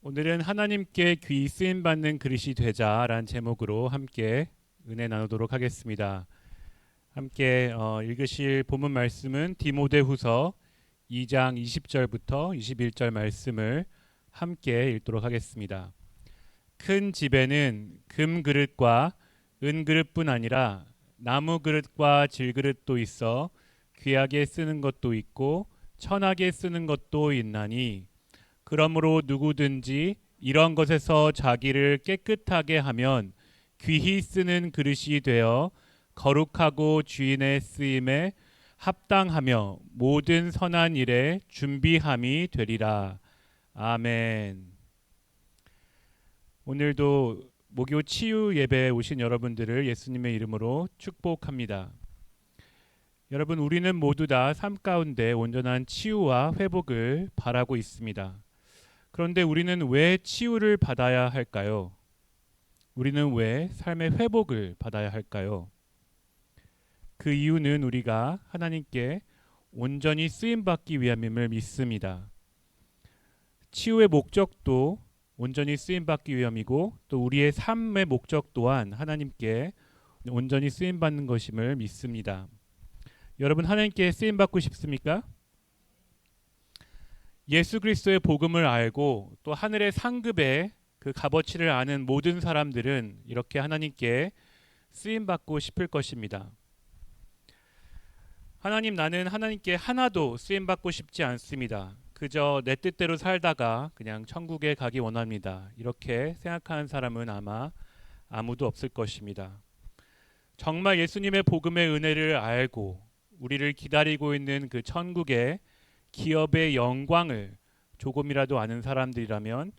오늘은 하나님께 귀 쓰임 받는 그릇이 되자라는 제목으로 함께 은혜 나누도록 하겠습니다. 함께 읽으실 본문 말씀은 디모데후서 2장 20절부터 21절 말씀을 함께 읽도록 하겠습니다. 큰 집에는 금 그릇과 은 그릇뿐 아니라 나무 그릇과 질 그릇도 있어 귀하게 쓰는 것도 있고 천하게 쓰는 것도 있나니 그러므로 누구든지 이런 것에서 자기를 깨끗하게 하면 귀히 쓰는 그릇이 되어 거룩하고 주인의 쓰임에 합당하며 모든 선한 일에 준비함이 되리라. 아멘. 오늘도 목요 치유 예배에 오신 여러분들을 예수님의 이름으로 축복합니다. 여러분, 우리는 모두 다 삶 가운데 온전한 치유와 회복을 바라고 있습니다. 그런데 우리는 왜 치유를 받아야 할까요? 우리는 왜 삶의 회복을 받아야 할까요? 그 이유는 우리가 하나님께 온전히 쓰임받기 위함임을 믿습니다. 치유의 목적도 온전히 쓰임받기 위함이고 또 우리의 삶의 목적 또한 하나님께 온전히 쓰임받는 것임을 믿습니다. 여러분, 하나님께 쓰임받고 싶습니까? 예수 그리스도의 복음을 알고 또 하늘의 상급의 그 값어치를 아는 모든 사람들은 이렇게 하나님께 쓰임받고 싶을 것입니다. 하나님, 나는 하나님께 하나도 쓰임받고 싶지 않습니다. 그저 내 뜻대로 살다가 그냥 천국에 가기 원합니다. 이렇게 생각하는 사람은 아마 아무도 없을 것입니다. 정말 예수님의 복음의 은혜를 알고 우리를 기다리고 있는 그 천국의 기업의 영광을 조금이라도 아는 사람들이라면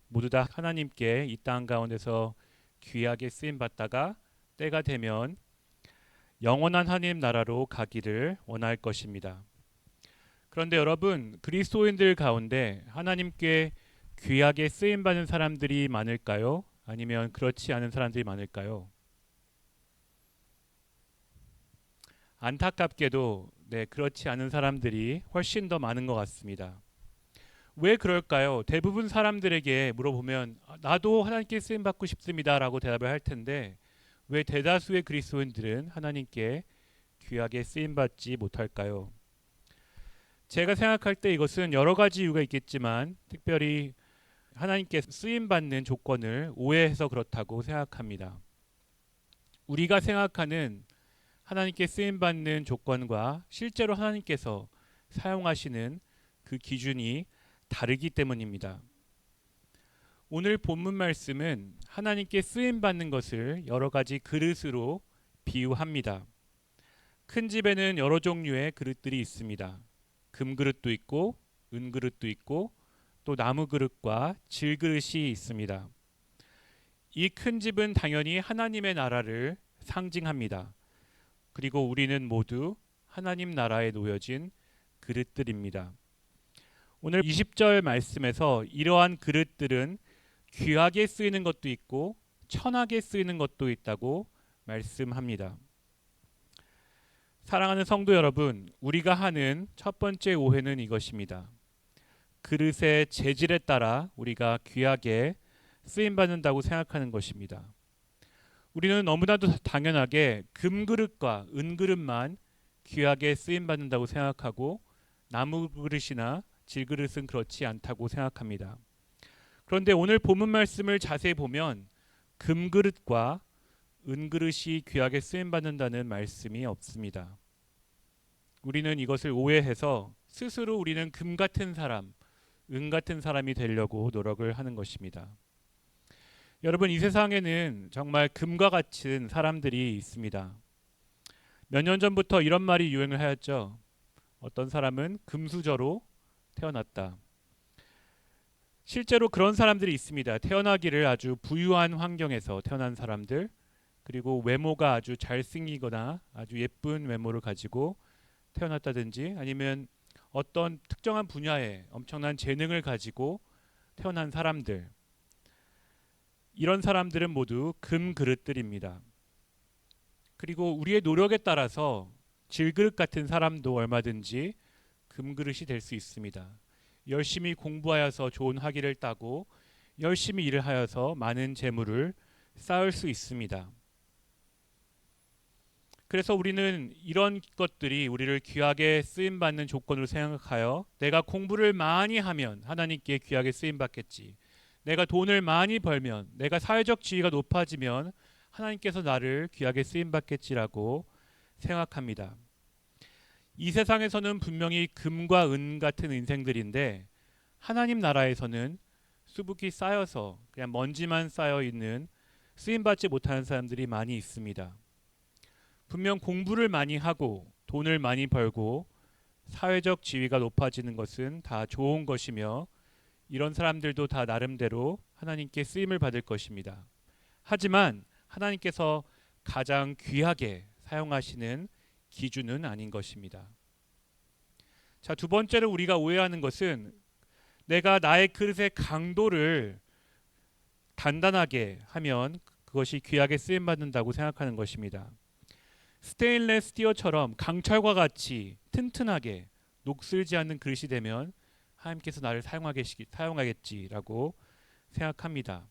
모두 다 하나님께 이 땅 가운데서 귀하게 쓰임 받다가 때가 되면 영원한 하나님 나라로 가기를 원할 것입니다. 그런데 여러분, 그리스도인들 가운데 하나님께 귀하게 쓰임 받는 사람들이 많을까요? 아니면 그렇지 않은 사람들이 많을까요? 안타깝게도 그렇지 않은 사람들이 훨씬 더 많은 것 같습니다. 왜 그럴까요? 대부분 사람들에게 물어보면 나도 하나님께 쓰임 받고 싶습니다라고 대답을 할 텐데 왜 대다수의 그리스도인들은 하나님께 귀하게 쓰임 받지 못할까요? 제가 생각할 때 이것은 여러 가지 이유가 있겠지만 특별히 하나님께 쓰임 받는 조건을 오해해서 그렇다고 생각합니다. 우리가 생각하는 하나님께 쓰임 받는 조건과 실제로 하나님께서 사용하시는 그 기준이 다르기 때문입니다. 오늘 본문 말씀은 하나님께 쓰임 받는 것을 여러 가지 그릇으로 비유합니다. 큰 집에는 여러 종류의 그릇들이 있습니다. 금 그릇도 있고 은 그릇도 있고 또 나무 그릇과 질 그릇이 있습니다. 이 큰 집은 당연히 하나님의 나라를 상징합니다. 그리고 우리는 모두 하나님 나라에 놓여진 그릇들입니다. 오늘 20절 말씀에서 이러한 그릇들은 귀하게 쓰이는 것도 있고 천하게 쓰이는 것도 있다고 말씀합니다. 사랑하는 성도 여러분, 우리가 하는 첫 번째 오해는 이것입니다. 그릇의 재질에 따라 우리가 귀하게 쓰임받는다고 생각하는 것입니다. 우리는 너무나도 당연하게 금그릇과 은그릇만 귀하게 쓰임받는다고 생각하고 나무 그릇이나 질그릇은 그렇지 않다고 생각합니다. 그런데 오늘 본문 말씀을 자세히 보면 금그릇과 은그릇이 귀하게 쓰임받는다는 말씀이 없습니다. 우리는 이것을 오해해서 스스로 우리는 금 같은 사람, 은 같은 사람이 되려고 노력을 하는 것입니다. 여러분, 이 세상에는 정말 금과 같은 사람들이 있습니다. 몇 년 전부터 이런 말이 유행을 하였죠. 어떤 사람은 금수저로 태어났다. 실제로 그런 사람들이 있습니다. 태어나기를 아주 부유한 환경에서 태어난 사람들, 그리고 외모가 아주 잘생기거나 아주 예쁜 외모를 가지고 태어났다든지 아니면 어떤 특정한 분야에 엄청난 재능을 가지고 태어난 사람들, 이런 사람들은 모두 금 그릇들입니다. 그리고 우리의 노력에 따라서 질그릇 같은 사람도 얼마든지 금 그릇이 될 수 있습니다. 열심히 공부하여서 좋은 학위를 따고 열심히 일을 하여서 많은 재물을 쌓을 수 있습니다. 그래서 우리는 이런 것들이 우리를 귀하게 쓰임 받는 조건으로 생각하여 내가 공부를 많이 하면 하나님께 귀하게 쓰임 받겠지. 내가 돈을 많이 벌면, 내가 사회적 지위가 높아지면 하나님께서 나를 귀하게 쓰임 받겠지라고 생각합니다. 이 세상에서는 분명히 금과 은 같은 인생들인데 하나님 나라에서는 수북이 쌓여서 그냥 먼지만 쌓여 있는 쓰임 받지 못하는 사람들이 많이 있습니다. 분명 공부를 많이 하고 돈을 많이 벌고 사회적 지위가 높아지는 것은 다 좋은 것이며 이런 사람들도 다 나름대로 하나님께 쓰임을 받을 것입니다. 하지만 하나님께서 가장 귀하게 사용하시는 기준은 아닌 것입니다. 자, 두 번째로 우리가 오해하는 것은 내가 나의 그릇의 강도를 단단하게 하면 그것이 귀하게 쓰임 받는다고 생각하는 것입니다. 스테인레스 스티어처럼 강철과 같이 튼튼하게 녹슬지 않는 그릇이 되면 하나님께서 나를 사용하겠지라고 생각합니다.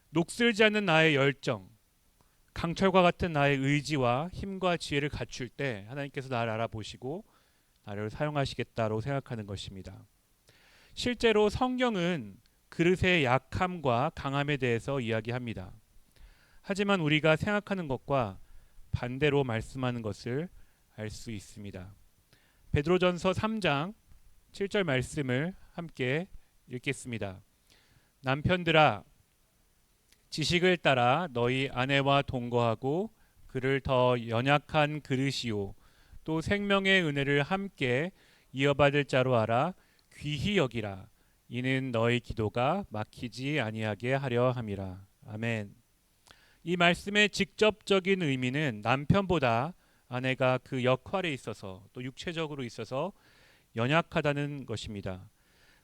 녹슬지 않는 나의 열정, 강철과 같은 나의 의지와 힘과 지혜를 갖출 때 하나님께서 나를 알아보시고 나를 사용하시겠다고 생각하는 것입니다. 실제로 성경은 그릇의 약함과 강함에 대해서 이야기합니다. 하지만 우리가 생각하는 것과 반대로 말씀하는 것을 알 수 있습니다. 베드로전서 3장 7절 말씀을 함께 읽겠습니다. 남편들아, 지식을 따라 너희 아내와 동거하고 그를 더 연약한 그릇이요 또 생명의 은혜를 함께 이어받을 자로 알아 귀히 여기라. 이는 너희 기도가 막히지 아니하게 하려 함이라. 아멘. 이 말씀의 직접적인 의미는 남편보다 아내가 그 역할에 있어서 또 육체적으로 있어서 연약하다는 것입니다.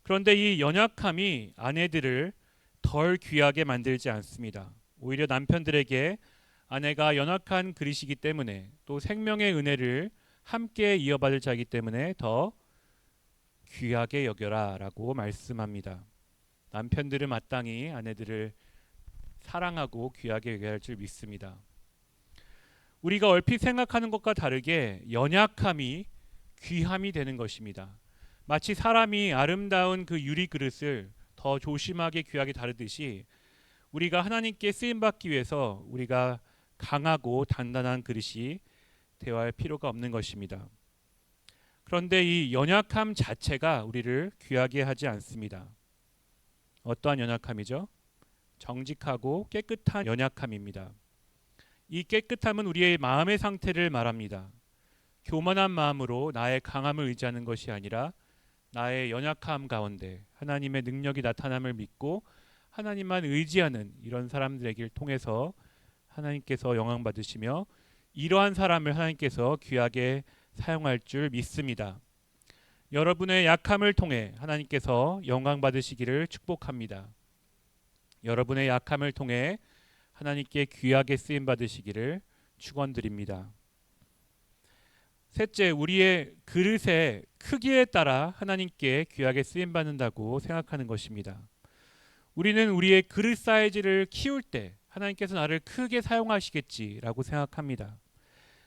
그런데 이 연약함이 아내들을 덜 귀하게 만들지 않습니다. 오히려 남편들에게 아내가 연약한 그릇이기 때문에 또 생명의 은혜를 함께 이어받을 자이기 때문에 더 귀하게 여겨라 라고 말씀합니다. 남편들은 마땅히 아내들을 사랑하고 귀하게 여겨야 할 줄 믿습니다. 우리가 얼핏 생각하는 것과 다르게 연약함이 귀함이 되는 것입니다. 마치 사람이 아름다운 그 유리 그릇을 더 조심하게 귀하게 다루듯이 우리가 하나님께 쓰임받기 위해서 우리가 강하고 단단한 그릇이 되어야 할 필요가 없는 것입니다. 그런데 이 연약함 자체가 우리를 귀하게 하지 않습니다. 어떠한 연약함이죠? 정직하고 깨끗한 연약함입니다. 이 깨끗함은 우리의 마음의 상태를 말합니다. 교만한 마음으로 나의 강함을 의지하는 것이 아니라 나의 연약함 가운데 하나님의 능력이 나타남을 믿고 하나님만 의지하는 이런 사람들에게 통해서 하나님께서 영광 받으시며 이러한 사람을 하나님께서 귀하게 사용할 줄 믿습니다. 여러분의 약함을 통해 하나님께서 영광 받으시기를 축복합니다. 여러분의 약함을 통해 하나님께 귀하게 쓰임 받으시기를 축원드립니다. 셋째, 우리의 그릇의 크기에 따라 하나님께 귀하게 쓰임 받는다고 생각하는 것입니다. 우리는 우리의 그릇 사이즈를 키울 때 하나님께서 나를 크게 사용하시겠지라고 생각합니다.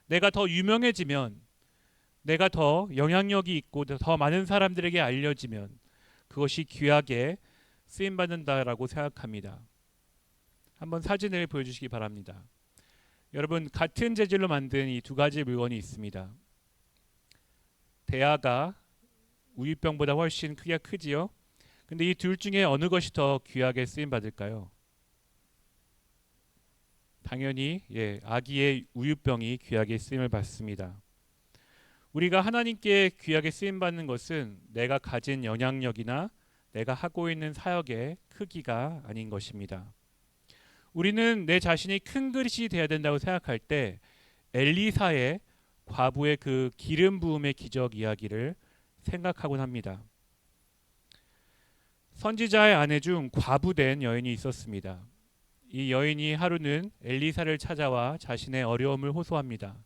내가 더 유명해지면, 내가 더 영향력이 있고 더 많은 사람들에게 알려지면 그것이 귀하게 쓰임 받는다라고 생각합니다. 한번 사진을 보여주시기 바랍니다. 여러분, 같은 재질로 만든 이 두 가지 물건이 있습니다. 대하가 우유병보다 훨씬 크기가 크지요. 근데 이 둘 중에 어느 것이 더 귀하게 쓰임 받을까요? 당연히 아기의 우유병이 귀하게 쓰임을 받습니다. 우리가 하나님께 귀하게 쓰임 받는 것은 내가 가진 영향력이나 내가 하고 있는 사역의 크기가 아닌 것입니다. 우리는 내 자신이 큰 그릇이 되어야 된다고 생각할 때 엘리사의 과부의 그 기름 부음의 기적 이야기를 생각하곤 합니다. 선지자의 아내 중 과부된 여인이 있었습니다. 이 여인이 하루는 엘리사를 찾아와 자신의 어려움을 호소합니다.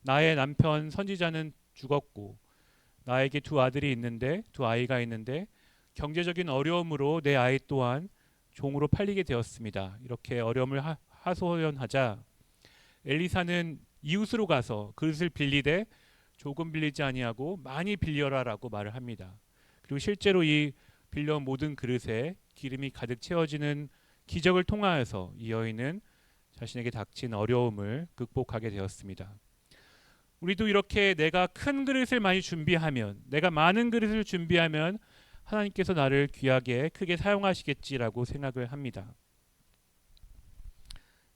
나의 남편 선지자는 죽었고 나에게 두 아이가 있는데 경제적인 어려움으로 내 아이 또한 종으로 팔리게 되었습니다. 이렇게 어려움을 하소연하자 엘리사는 이웃으로 가서 그릇을 빌리되 조금 빌리지 아니하고 많이 빌려라라고 말을 합니다. 그리고 실제로 이 빌려온 모든 그릇에 기름이 가득 채워지는 기적을 통하여서 이 여인은 자신에게 닥친 어려움을 극복하게 되었습니다. 우리도 이렇게 내가 큰 그릇을 많이 준비하면, 내가 많은 그릇을 준비하면 하나님께서 나를 귀하게 크게 사용하시겠지라고 생각을 합니다.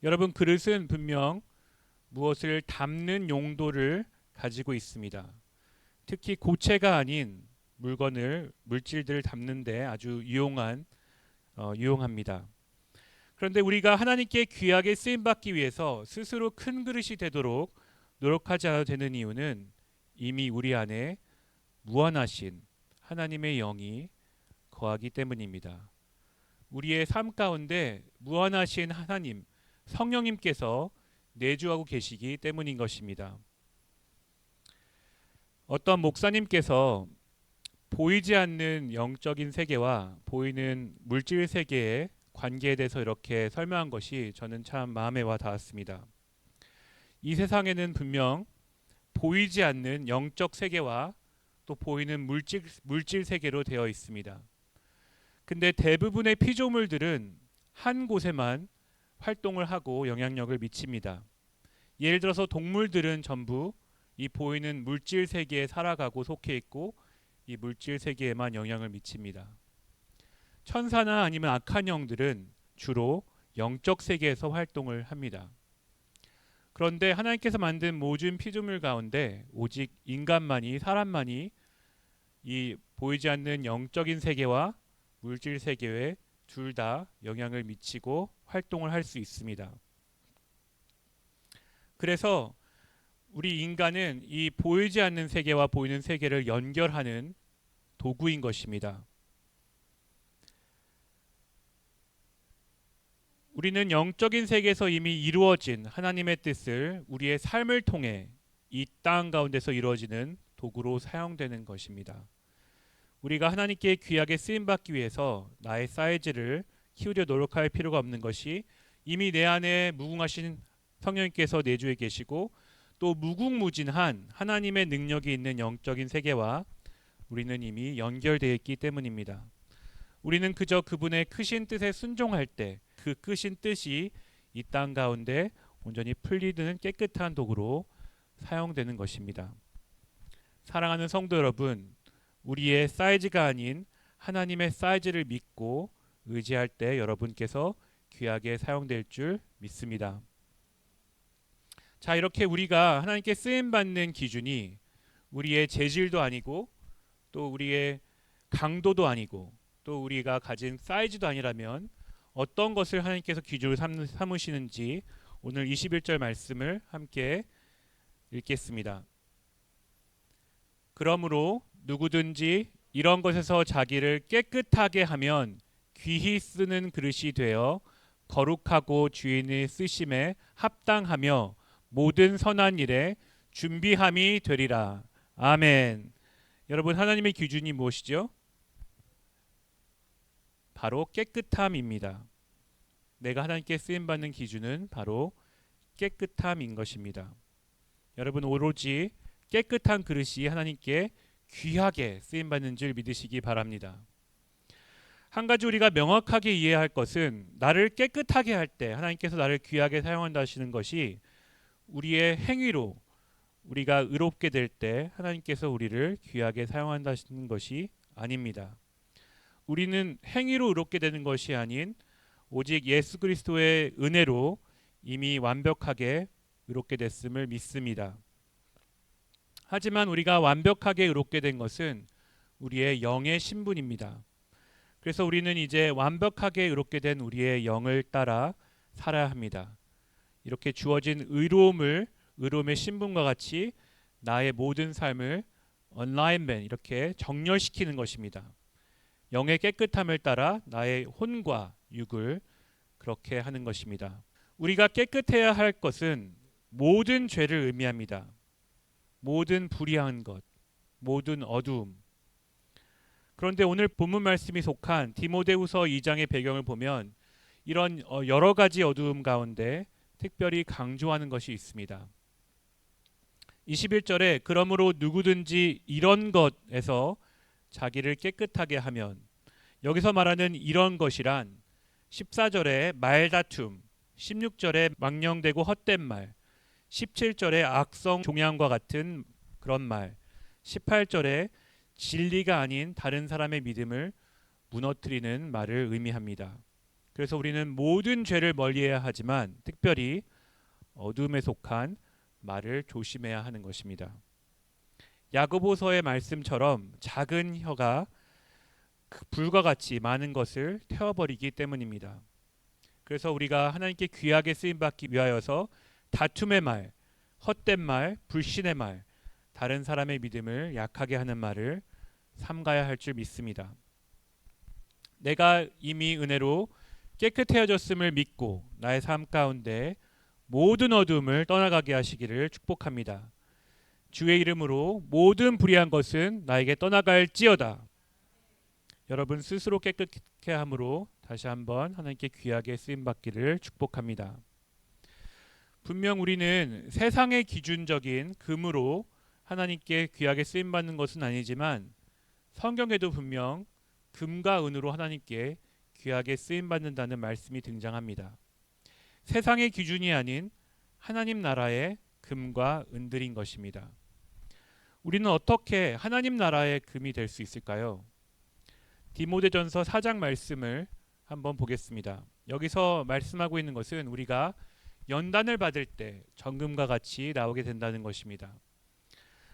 여러분, 그릇은 분명 무엇을 담는 용도를 가지고 있습니다. 특히 고체가 아닌 물질들을 담는데 아주 유용합니다. 그런데 우리가 하나님께 귀하게 쓰임 받기 위해서 스스로 큰 그릇이 되도록 노력하지 않아도 되는 이유는 이미 우리 안에 무한하신 하나님의 영이 거하기 때문입니다. 우리의 삶 가운데 무한하신 하나님, 성령님께서 내주하고 계시기 때문인 것입니다. 어떤 목사님께서 보이지 않는 영적인 세계와 보이는 물질 세계의 관계에 대해서 이렇게 설명한 것이 저는 참 마음에 와 닿았습니다. 이 세상에는 분명 보이지 않는 영적 세계와 또 보이는 물질 세계로 되어 있습니다. 근데 대부분의 피조물들은 한 곳에만 활동을 하고 영향력을 미칩니다. 예를 들어서 동물들은 전부 이 보이는 물질 세계에 살아가고 속해 있고 이 물질 세계에만 영향을 미칩니다. 천사나 아니면 악한 영들은 주로 영적 세계에서 활동을 합니다. 그런데 하나님께서 만든 모든 피조물 가운데 오직 사람만이 이 보이지 않는 영적인 세계와 물질 세계에 둘 다 영향을 미치고 활동을 할 수 있습니다. 그래서 우리 인간은 이 보이지 않는 세계와 보이는 세계를 연결하는 도구인 것입니다. 우리는 영적인 세계에서 이미 이루어진 하나님의 뜻을 우리의 삶을 통해 이 땅 가운데서 이루어지는 도구로 사용되는 것입니다. 우리가 하나님께 귀하게 쓰임받기 위해서 나의 사이즈를 키우려 노력할 필요가 없는 것이 이미 내 안에 무궁하신 성령님께서 내주해 계시고 또 무궁무진한 하나님의 능력이 있는 영적인 세계와 우리는 이미 연결되어 있기 때문입니다. 우리는 그저 그분의 크신 뜻에 순종할 때 그 크신 뜻이 이 땅 가운데 온전히 풀리는 깨끗한 도구로 사용되는 것입니다. 사랑하는 성도 여러분, 우리의 사이즈가 아닌 하나님의 사이즈를 믿고 의지할 때 여러분께서 귀하게 사용될 줄 믿습니다. 자, 이렇게 우리가 하나님께 쓰임받는 기준이 우리의 재질도 아니고 또 우리의 강도도 아니고 또 우리가 가진 사이즈도 아니라면 어떤 것을 하나님께서 기준으로 삼으시는지 오늘 21절 말씀을 함께 읽겠습니다. 그러므로 누구든지 이런 것에서 자기를 깨끗하게 하면 귀히 쓰는 그릇이 되어 거룩하고 주인의 쓰심에 합당하며 모든 선한 일에 준비함이 되리라. 아멘. 여러분, 하나님의 기준이 무엇이죠? 바로 깨끗함입니다. 내가 하나님께 쓰임받는 기준은 바로 깨끗함인 것입니다. 여러분, 오로지 깨끗한 그릇이 하나님께 귀하게 쓰임받는 줄 믿으시기 바랍니다. 한 가지 우리가 명확하게 이해할 것은 나를 깨끗하게 할 때 하나님께서 나를 귀하게 사용한다 하시는 것이 우리의 행위로 우리가 의롭게 될 때 하나님께서 우리를 귀하게 사용한다 하시는 것이 아닙니다. 우리는 행위로 의롭게 되는 것이 아닌 오직 예수 그리스도의 은혜로 이미 완벽하게 의롭게 됐음을 믿습니다. 하지만 우리가 완벽하게 의롭게 된 것은 우리의 영의 신분입니다. 그래서 우리는 이제 완벽하게 의롭게 된 우리의 영을 따라 살아야 합니다. 이렇게 주어진 의로움의 신분과 같이 나의 모든 삶을 얼라인먼트 이렇게 정렬시키는 것입니다. 영의 깨끗함을 따라 나의 혼과 육을 그렇게 하는 것입니다. 우리가 깨끗해야 할 것은 모든 죄를 의미합니다. 모든 불의한 것, 모든 어두움. 그런데 오늘 본문 말씀이 속한 디모데후서 2장의 배경을 보면 이런 여러 가지 어두움 가운데 특별히 강조하는 것이 있습니다. 21절에 그러므로 누구든지 이런 것에서 자기를 깨끗하게 하면, 여기서 말하는 이런 것이란 14절에 말다툼, 16절에 망령되고 헛된 말, 17절에 악성 종양과 같은 그런 말, 18절에 진리가 아닌 다른 사람의 믿음을 무너뜨리는 말을 의미합니다. 그래서 우리는 모든 죄를 멀리해야 하지만 특별히 어둠에 속한 말을 조심해야 하는 것입니다. 야고보서의 말씀처럼 작은 혀가 불과 같이 많은 것을 태워버리기 때문입니다. 그래서 우리가 하나님께 귀하게 쓰임받기 위하여서 다툼의 말, 헛된 말, 불신의 말, 다른 사람의 믿음을 약하게 하는 말을 삼가야 할 줄 믿습니다. 내가 이미 은혜로 깨끗해졌음을 믿고 나의 삶 가운데 모든 어둠을 떠나가게 하시기를 축복합니다. 주의 이름으로 모든 불의한 것은 나에게 떠나갈지어다. 여러분 스스로 깨끗해 함으로 다시 한번 하나님께 귀하게 쓰임받기를 축복합니다. 분명 우리는 세상의 기준적인 금으로 하나님께 귀하게 쓰임받는 것은 아니지만 성경에도 분명 금과 은으로 하나님께 귀하게 쓰임받는다는 말씀이 등장합니다. 세상의 기준이 아닌 하나님 나라의 금과 은들인 것입니다. 우리는 어떻게 하나님 나라의 금이 될 수 있을까요? 디모데전서 4장 말씀을 한번 보겠습니다. 여기서 말씀하고 있는 것은 우리가 연단을 받을 때 정금과 같이 나오게 된다는 것입니다.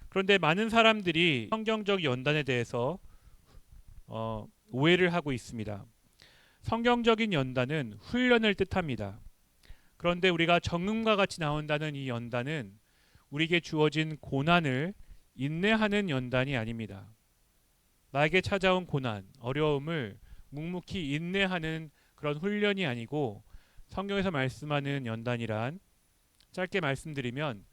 그런데 많은 사람들이 성경적 연단에 대해서 오해를 하고 있습니다. 성경적인 연단은 훈련을 뜻합니다. 그런데 우리가 정금과 같이 나온다는 이 연단은 우리에게 주어진 고난을 인내하는 연단이 아닙니다. 나에게 찾아온 고난, 어려움을 묵묵히 인내하는 그런 훈련이 아니고 성경에서 말씀하는 연단이란 짧게 말씀드리면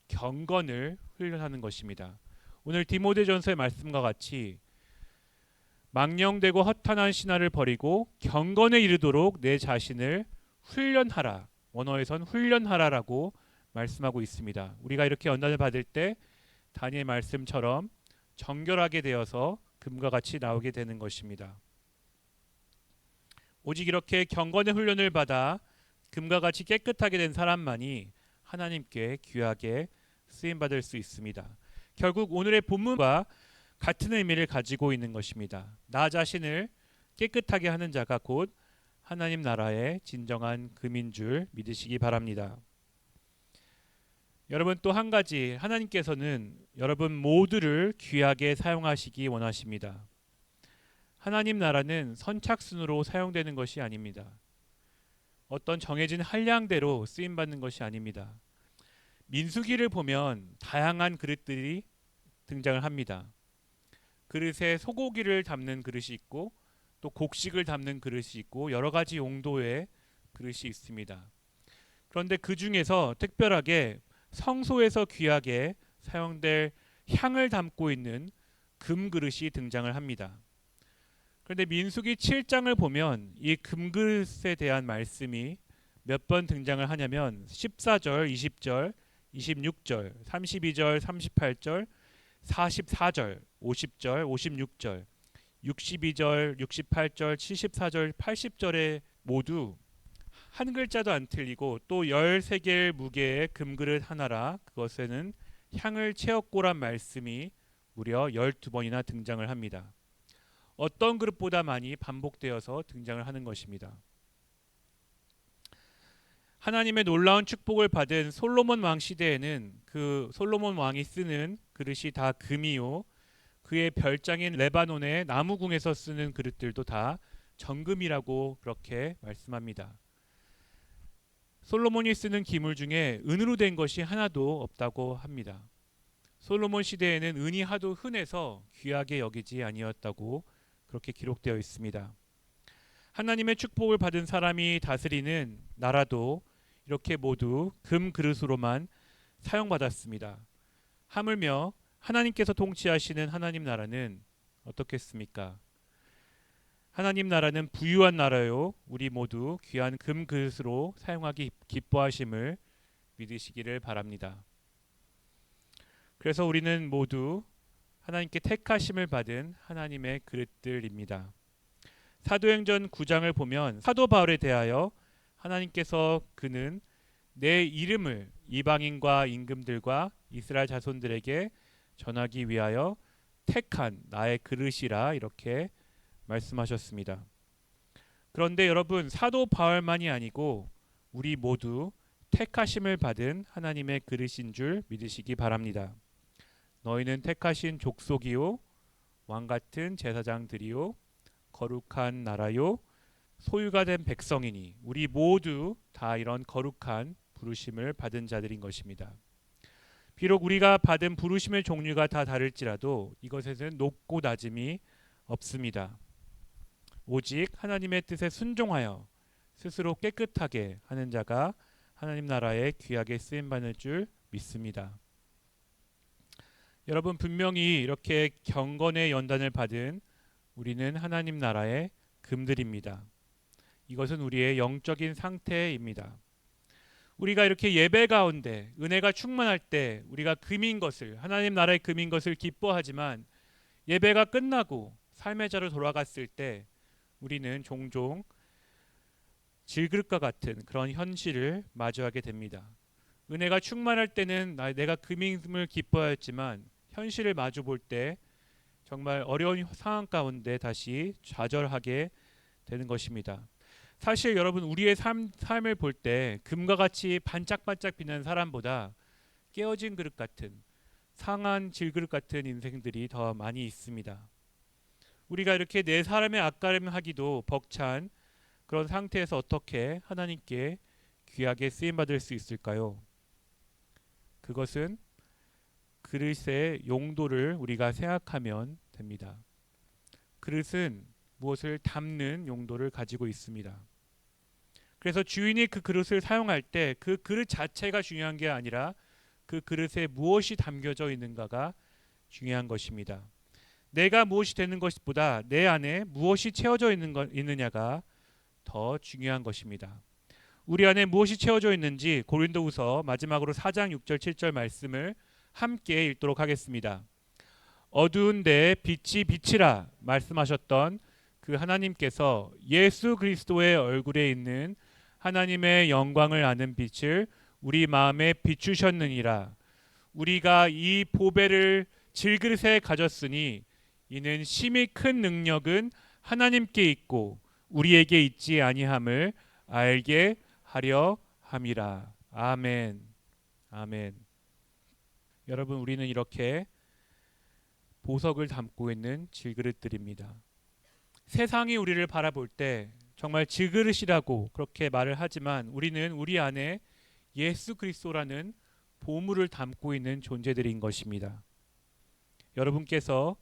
경건을 훈련하는 것입니다. 오늘 디모데전서의 말씀과 같이 망령되고 허탄한 신화를 버리고 경건에 이르도록 내 자신을 훈련하라. 원어에선 훈련하라라고 말씀하고 있습니다. 우리가 이렇게 연단을 받을 때 다니엘 말씀처럼 정결하게 되어서 금과 같이 나오게 되는 것입니다. 오직 이렇게 경건의 훈련을 받아 금과 같이 깨끗하게 된 사람만이 하나님께 귀하게 쓰임받을 수 있습니다. 결국 오늘의 본문과 같은 의미를 가지고 있는 것입니다. 나 자신을 깨끗하게 하는 자가 곧 하나님 나라의 진정한 금인 줄 믿으시기 바랍니다. 여러분 또 한 가지, 하나님께서는 여러분 모두를 귀하게 사용하시기 원하십니다. 하나님 나라는 선착순으로 사용되는 것이 아닙니다. 어떤 정해진 한량대로 쓰임받는 것이 아닙니다. 민수기를 보면 다양한 그릇들이 등장을 합니다. 그릇에 소고기를 담는 그릇이 있고 또 곡식을 담는 그릇이 있고 여러 가지 용도의 그릇이 있습니다. 그런데 그 중에서 특별하게 성소에서 귀하게 사용될 향을 담고 있는 금그릇이 등장을 합니다. 그런데 민수기 7장을 보면 이 금그릇에 대한 말씀이 몇 번 등장을 하냐면 14절, 20절, 26절, 32절, 38절, 44절, 50절, 56절, 62절, 68절, 74절, 80절에 모두 한 글자도 안 틀리고 또 13개의 무게의 금그릇 하나라 그것에는 향을 채웠고란 말씀이 무려 12번이나 등장을 합니다. 어떤 그릇보다 많이 반복되어서 등장을 하는 것입니다. 하나님의 놀라운 축복을 받은 솔로몬 왕 시대에는 그 솔로몬 왕이 쓰는 그릇이 다 금이요, 그의 별장인 레바논의 나무궁에서 쓰는 그릇들도 다 정금이라고 그렇게 말씀합니다. 솔로몬이 쓰는 기물 중에 은으로 된 것이 하나도 없다고 합니다. 솔로몬 시대에는 은이 하도 흔해서 귀하게 여기지 아니었다고 그렇게 기록되어 있습니다. 하나님의 축복을 받은 사람이 다스리는 나라도 이렇게 모두 금 그릇으로만 사용받았습니다. 하물며 하나님께서 통치하시는 하나님 나라는 어떻겠습니까? 하나님 나라는 부유한 나라요. 우리 모두 귀한 금 그릇으로 사용하기 기뻐하심을 믿으시기를 바랍니다. 그래서 우리는 모두 하나님께 택하심을 받은 하나님의 그릇들입니다. 사도행전 9장을 보면 사도 바울에 대하여 하나님께서 그는 내 이름을 이방인과 임금들과 이스라엘 자손들에게 전하기 위하여 택한 나의 그릇이라 이렇게 말씀하셨습니다. 그런데 여러분, 사도 바울만이 아니고 우리 모두 택하심을 받은 하나님의 그릇인 줄 믿으시기 바랍니다. 너희는 택하신 족속이요 왕 같은 제사장들이요 거룩한 나라요 소유가 된 백성이니 우리 모두 다 이런 거룩한 부르심을 받은 자들인 것입니다. 비록 우리가 받은 부르심의 종류가 다 다를지라도 이것에는 높고 낮음이 없습니다. 오직 하나님의 뜻에 순종하여 스스로 깨끗하게 하는 자가 하나님 나라에 귀하게 쓰임 받을 줄 믿습니다. 여러분, 분명히 이렇게 경건의 연단을 받은 우리는 하나님 나라의 금들입니다. 이것은 우리의 영적인 상태입니다. 우리가 이렇게 예배 가운데 은혜가 충만할 때 우리가 금인 것을, 하나님 나라의 금인 것을 기뻐하지만 예배가 끝나고 삶의 자로 돌아갔을 때 우리는 종종 질그릇과 같은 그런 현실을 마주하게 됩니다. 은혜가 충만할 때는 내가 금임을 기뻐했지만 현실을 마주 볼 때 정말 어려운 상황 가운데 다시 좌절하게 되는 것입니다. 사실 여러분, 우리의 삶을 볼 때 금과 같이 반짝반짝 빛나는 사람보다 깨어진 그릇 같은, 상한 질그릇 같은 인생들이 더 많이 있습니다. 우리가 이렇게 내 사람의 앞가림하기도 벅찬 그런 상태에서 어떻게 하나님께 귀하게 쓰임받을 수 있을까요? 그것은 그릇의 용도를 우리가 생각하면 됩니다. 그릇은 무엇을 담는 용도를 가지고 있습니다. 그래서 주인이 그 그릇을 사용할 때 그 그릇 자체가 중요한 게 아니라 그 그릇에 무엇이 담겨져 있는가가 중요한 것입니다. 내가 무엇이 되는 것보다 내 안에 무엇이 채워져 있느냐가 더 중요한 것입니다. 우리 안에 무엇이 채워져 있는지 고린도후서 마지막으로 4장 6절 7절 말씀을 함께 읽도록 하겠습니다. 어두운 데에 빛이 비치라 말씀하셨던 그 하나님께서 예수 그리스도의 얼굴에 있는 하나님의 영광을 아는 빛을 우리 마음에 비추셨느니라. 우리가 이 보배를 질그릇에 가졌으니 이는 심히 큰 능력은 하나님께 있고 우리에게 있지 아니함을 알게 하려 함이라. 아멘. 아멘. 여러분, 우리는 이렇게 보석을 담고 있는 질그릇들입니다. 세상이 우리를 바라볼 때 정말 질그릇이라고 그렇게 말을 하지만 우리는 우리 안에 예수 그리스도라는 보물을 담고 있는 존재들인 것입니다. 여러분께서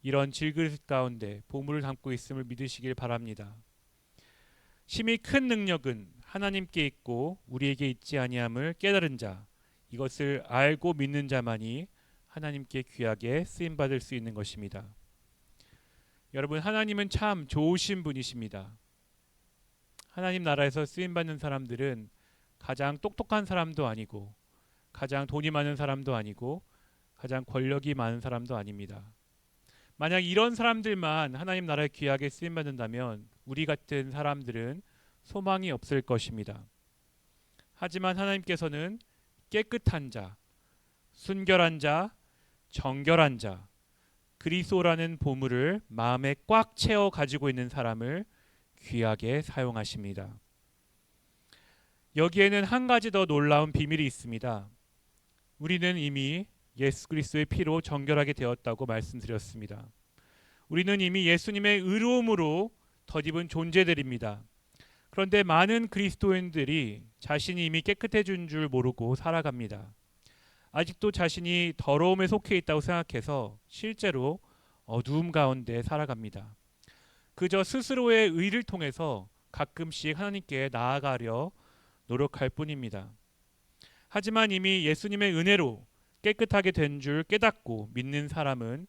이런 질그릇 가운데 보물을 담고 있음을 믿으시길 바랍니다. 심히 큰 능력은 하나님께 있고 우리에게 있지 아니함을 깨달은 자, 이것을 알고 믿는 자만이 하나님께 귀하게 쓰임 받을 수 있는 것입니다. 여러분, 하나님은 참 좋으신 분이십니다. 하나님 나라에서 쓰임 받는 사람들은 가장 똑똑한 사람도 아니고 가장 돈이 많은 사람도 아니고 가장 권력이 많은 사람도 아닙니다. 만약 이런 사람들만 하나님 나라에 귀하게 쓰임 받는다면 우리 같은 사람들은 소망이 없을 것입니다. 하지만 하나님께서는 깨끗한 자, 순결한 자, 정결한 자, 그리스도라는 보물을 마음에 꽉 채워 가지고 있는 사람을 귀하게 사용하십니다. 여기에는 한 가지 더 놀라운 비밀이 있습니다. 우리는 이미 예수 그리스도의 피로 정결하게 되었다고 말씀드렸습니다. 우리는 이미 예수님의 의로움으로 덧입은 존재들입니다. 그런데 많은 그리스도인들이 자신이 이미 깨끗해진 줄 모르고 살아갑니다. 아직도 자신이 더러움에 속해 있다고 생각해서 실제로 어두움 가운데 살아갑니다. 그저 스스로의 의를 통해서 가끔씩 하나님께 나아가려 노력할 뿐입니다. 하지만 이미 예수님의 은혜로 깨끗하게 된 줄 깨닫고 믿는 사람은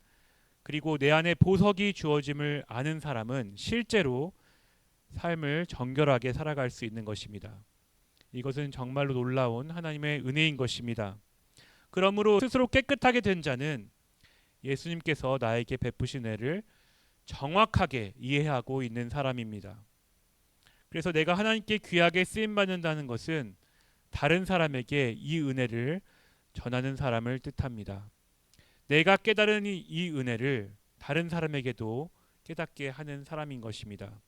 그리고 내 안에 보석이 주어짐을 아는 사람은 실제로 삶을 정결하게 살아갈 수 있는 것입니다. 이것은 정말로 놀라운 하나님의 은혜인 것입니다. 그러므로 스스로 깨끗하게 된 자는 예수님께서 나에게 베푸신 은혜를 정확하게 이해하고 있는 사람입니다. 그래서 내가 하나님께 귀하게 쓰임 받는다는 것은 다른 사람에게 이 은혜를 전하는 사람을 뜻합니다. 내가 깨달은 이 은혜를 다른 사람에게도 깨닫게 하는 사람인 것입니다.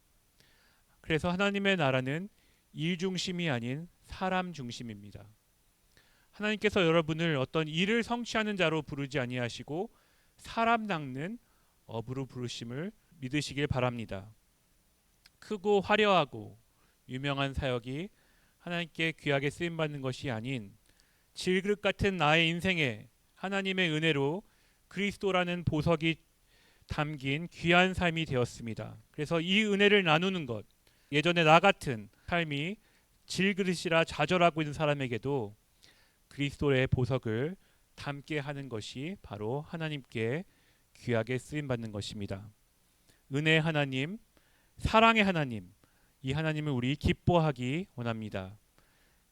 그래서 하나님의 나라는 일 중심이 아닌 사람 중심입니다. 하나님께서 여러분을 어떤 일을 성취하는 자로 부르지 아니하시고 사람 낚는 업으로 부르심을 믿으시길 바랍니다. 크고 화려하고 유명한 사역이 하나님께 귀하게 쓰임 받는 것이 아닌 질그릇 같은 나의 인생에 하나님의 은혜로 그리스도라는 보석이 담긴 귀한 삶이 되었습니다. 그래서 이 은혜를 나누는 것, 예전에 나 같은 삶이 질그릇이라 좌절하고 있는 사람에게도 그리스도의 보석을 담게 하는 것이 바로 하나님께 귀하게 쓰임 받는 것입니다. 은혜의 하나님, 사랑의 하나님, 이 하나님을 우리 기뻐하기 원합니다.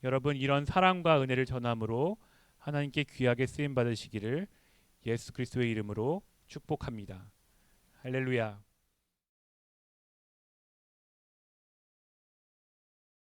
여러분, 이런 사랑과 은혜를 전함으로 하나님께 귀하게 쓰임 받으시기를 예수 그리스도의 이름으로 축복합니다. 할렐루야.